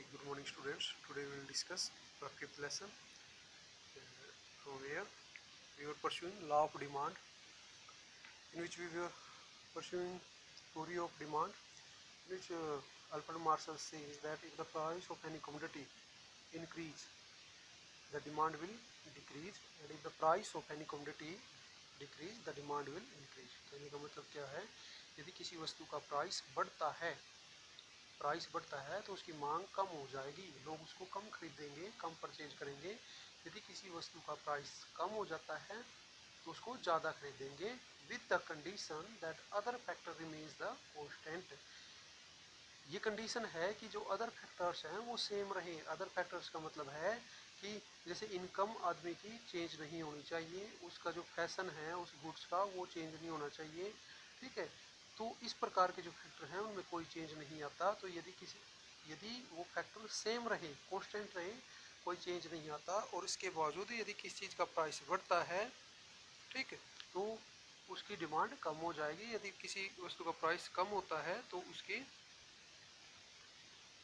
Good morning, students. Today we will discuss our fifth lesson. From where we were pursuing law of demand, in which we were pursuing theory of demand, in which Alfred Marshall says that if the price of any commodity increase, the demand will decrease, and if the price of any commodity decrease, the demand will increase. कहने का मतलब क्या है? यदि किसी वस्तु का price बढ़ता है तो उसकी मांग कम हो जाएगी, लोग उसको कम खरीदेंगे, कम परचेज करेंगे। यदि किसी वस्तु का प्राइस कम हो जाता है तो उसको ज़्यादा खरीदेंगे, with the condition that other factor remains the constant. ये कंडीशन है कि जो अदर फैक्टर्स हैं वो सेम रहे। अदर फैक्टर्स का मतलब है कि जैसे इनकम आदमी की चेंज नहीं होनी चाहिए, उसका जो फैशन है उस गुड्स का वो चेंज नहीं होना चाहिए, ठीक है। तो इस प्रकार के जो फैक्टर हैं उनमें कोई चेंज नहीं आता। तो यदि वो फैक्टर सेम रहे, कांस्टेंट रहे, कोई चेंज नहीं आता, और इसके बावजूद यदि किसी चीज़ का प्राइस बढ़ता है, ठीक है, तो उसकी डिमांड कम हो जाएगी। यदि किसी वस्तु का प्राइस कम होता है तो उसकी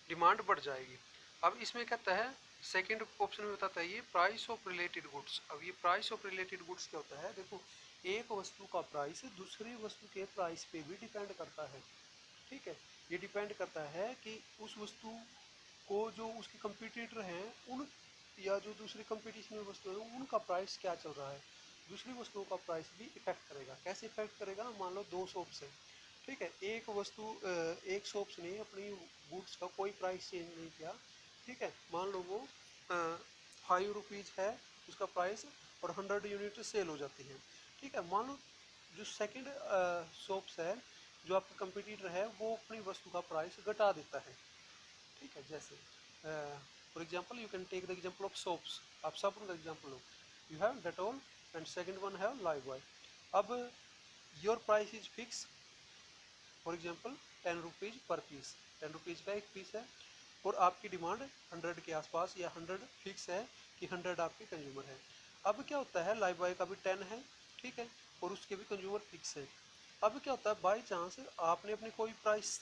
डिमांड बढ़ जाएगी। अब इसमें कहता है, सेकेंड ऑप्शन में बताता है ये प्राइस ऑफ रिलेटेड गुड्स। अब ये प्राइस ऑफ रिलेटेड गुड्स क्या होता है? देखो, एक वस्तु का प्राइस दूसरी वस्तु के प्राइस पे भी डिपेंड करता है, ठीक है। ये डिपेंड करता है कि उस वस्तु को जो उसके कंपटीटर हैं उन, या जो दूसरी कंपटीशन में वस्तु है उनका प्राइस क्या चल रहा है, दूसरी वस्तुओं का प्राइस भी इफेक्ट करेगा। कैसे इफेक्ट करेगा? मान लो दो शॉप्स है, ठीक है। एक शॉप्स ने अपनी गुड्स का कोई प्राइस चेंज नहीं किया, ठीक है। मान लो वो 5 रुपीज़ है उसका प्राइस, और 100 यूनिट सेल हो जाती है, ठीक है। मान लो जो सेकंड शॉप्स है, जो आपका कंपटीटर है, वो अपनी वस्तु का प्राइस घटा देता है, ठीक है। जैसे for example you can take the example of soaps. आप साबुन का एग्जांपल लो, you have Dettol and second one have Lifebuoy. अब your price is fix, for example 10 rupees per piece, 10 rupees का एक पीस है, और आपकी डिमांड 100 के आसपास, या 100 फिक्स है कि 100 आपके कंज्यूमर है। अब क्या होता है, लाइफबॉय का भी 10 है, ठीक है, और उसके भी कंज्यूमर फिक्स है। अब क्या होता है, बाई चांस आपने अपनी कोई प्राइस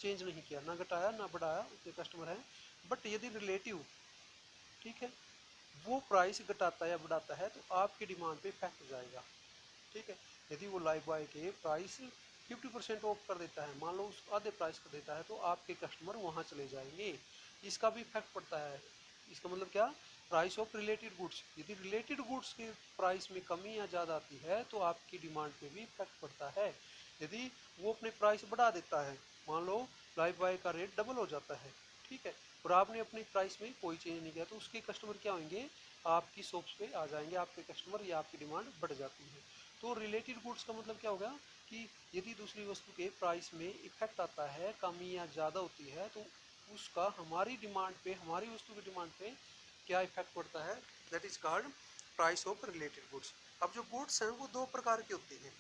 चेंज नहीं किया, ना घटाया ना बढ़ाया, उतने कस्टमर हैं, बट यदि रिलेटिव, ठीक है, वो प्राइस घटाता या बढ़ाता है तो आपकी डिमांड पे इफेक्ट जाएगा, ठीक है। यदि वो लाइफबॉय के प्राइस 50% ऑफ कर देता है, मान लो उस आधे प्राइस कर देता है, तो आपके कस्टमर वहाँ चले जाएंगे, इसका भी इफेक्ट पड़ता है। इसका मतलब क्या? Price of related goods. यदि रिलेटेड गुड्स के प्राइस में कमी या ज़्यादा आती है तो आपकी डिमांड पे भी इफेक्ट पड़ता है। यदि वो अपने प्राइस बढ़ा देता है, मान लो लाइफबॉय का रेट डबल हो जाता है, ठीक है, और आपने अपनी प्राइस में कोई चेंज नहीं किया, तो उसके कस्टमर क्या होंगे? आपकी शॉप्स पे आ जाएंगे, आपके कस्टमर, या आपकी डिमांड बढ़ जाती है। तो रिलेटेड गुड्स का मतलब क्या होगा कि यदि दूसरी वस्तु के प्राइस में इफेक्ट आता है, कमी या ज़्यादा होती है, तो उसका हमारी डिमांड पे, हमारी वस्तु की डिमांड पे क्या इफेक्ट पड़ता है, that is called price of related goods. अब जो गुड्स हैं वो दो प्रकार की होती हैं,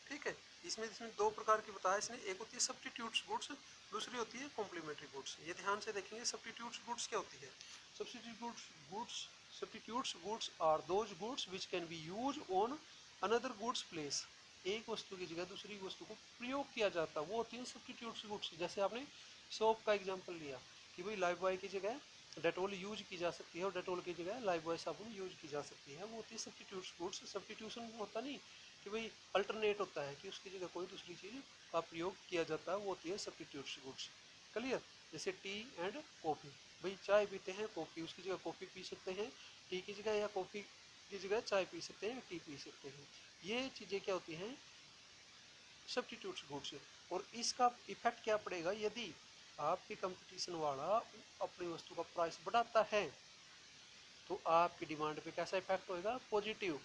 ठीक है। इसमें दो प्रकार की बताया इसने, एक होती है सब्स्टिट्यूट्स गुड्स, दूसरी होती है कॉम्प्लीमेंट्री गुड्स। ये ध्यान से देखेंगे, सब्स्टिट्यूट्स गुड्स क्या होती है? Substitutes goods are those goods which can be use on another goods place. एक वस्तु की जगह दूसरी वस्तु को प्रयोग किया जाता है, वो होती है सब्स्टिट्यूट्स गुड्स। जैसे आपने सोप का एग्जांपल लिया कि भाई लाइफबॉय की जगह डेटोल यूज की जा सकती है, और डेटोल की जगह लाइफबॉय साबुन यूज की जा सकती है, वो होती है सब्स्टिट्यूट्स गुड्स। सब्स्टिट्यूशन होता नहीं कि भाई अल्टरनेट होता है कि उसकी जगह कोई दूसरी चीज़ का प्रयोग किया जाता है, वो होती है सब्स्टिट्यूट्स गुड्स। क्लियर? जैसे टी एंड कॉफ़ी, भाई चाय पीते हैं, कॉफ़ी, उसकी जगह कॉफ़ी पी सकते हैं टी की जगह, या कॉफ़ी की जगह चाय पी सकते हैं, टी पी सकते हैं। ये चीज़ें क्या होती हैं? Substitutes goods. और इसका इफेक्ट क्या पड़ेगा? यदि आपके कंपटीशन वाला अपनी वस्तु का प्राइस बढ़ाता है तो आपकी डिमांड पे कैसा इफेक्ट होएगा? पॉजिटिव।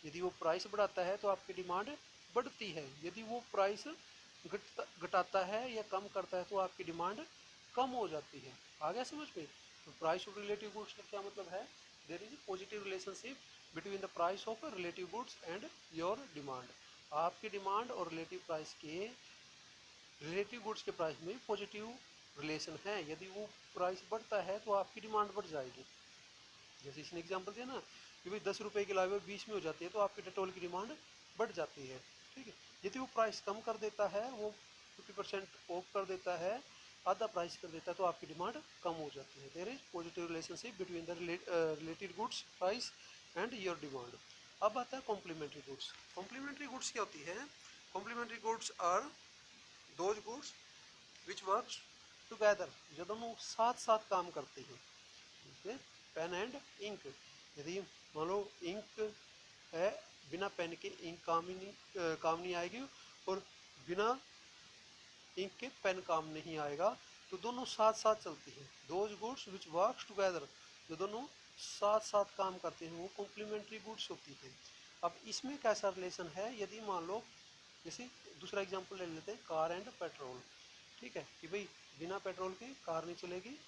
यदि वो प्राइस बढ़ाता है तो आपकी डिमांड बढ़ती है, यदि वो प्राइस घटाता है या कम करता है तो आपकी डिमांड कम हो जाती है। आ गया समझ में? तो प्राइस ऑफ रिलेटिव गुड्स का क्या मतलब है? There is positive relationship between the price of relative goods and your demand. आपकी डिमांड और रिलेटिव प्राइस के, रिलेटिव गुड्स के प्राइस में पॉजिटिव रिलेशन है। यदि वो प्राइस बढ़ता है तो आपकी डिमांड बढ़ जाएगी। जैसे इसने एग्जांपल दिया ना कि भाई 10 रुपये की लाइव 20 में हो जाती है, तो आपकी डेटोल की डिमांड बढ़ जाती है, ठीक है। यदि वो प्राइस कम कर देता है, वो 50% ऑफ कर देता है आधा प्राइस कर देता है तो आपकी डिमांड कम हो जाती है। There is positive relationship between the related goods price and your demand. अब आता है कॉम्प्लीमेंट्री गुड्स। कॉम्प्लीमेंट्री गुड्स क्या होती है? Complementary goods are those goods which works together, जो दोनों साथ साथ काम करते हैं। पेन एंड इंक, यदि मान लो इंक है, बिना पेन के इंक काम नहीं आएगी, और बिना इंक के पेन काम नहीं आएगा, तो दोनों साथ साथ चलती हैं। Those goods which works together, जो दोनों साथ साथ काम करते हैं, वो कॉम्प्लीमेंट्री गुड्स होती है। अब इसमें कैसा रिलेशन है? यदि मान लो, जैसे दूसरा एग्जांपल ले लेते हैं, कार एंड पेट्रोल। ठीक है कि भाई बिना पेट्रोल के कार नहीं चलेगी,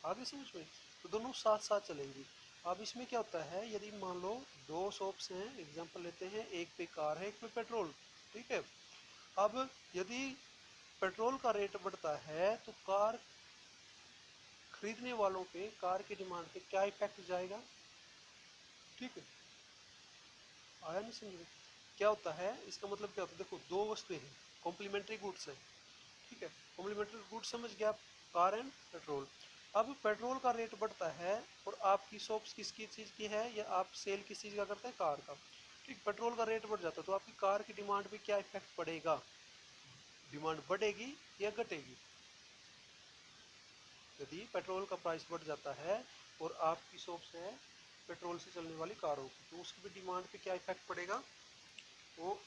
आगे समझ में, तो दोनों साथ साथ चलेंगी। अब इसमें क्या होता है, यदि मान लो दो शॉप्स हैं, एग्जांपल लेते हैं, एक पे कार है, एक पे पेट्रोल। ठीक है, अब यदि पेट्रोल का रेट बढ़ता है तो कार खरीदने वालों पे, कार की डिमांड पे क्या इफेक्ट जाएगा? ठीक है, आया नहीं समझ में? क्या होता है इसका मतलब? क्या होता है, देखो दो वस्तुएं हैं, कॉम्प्लीमेंट्री गुड्स है। ठीक है, कॉम्प्लीमेंट्री गुड्स समझ गया आप, कार एंड पेट्रोल। अब पेट्रोल का रेट बढ़ता है और आपकी शॉप्स किसकी चीज़ की है, या आप सेल किस चीज़ का करते हैं? कार का। ठीक, पेट्रोल का रेट बढ़ जाता है तो आपकी कार की डिमांड पे क्या इफेक्ट पड़ेगा? डिमांड बढ़ेगी या घटेगी? यदि पेट्रोल का प्राइस बढ़ जाता है और आपकी शॉप्स है पेट्रोल से चलने वाली कारों की, तो उसकी भी डिमांड पे क्या इफेक्ट पड़ेगा? वो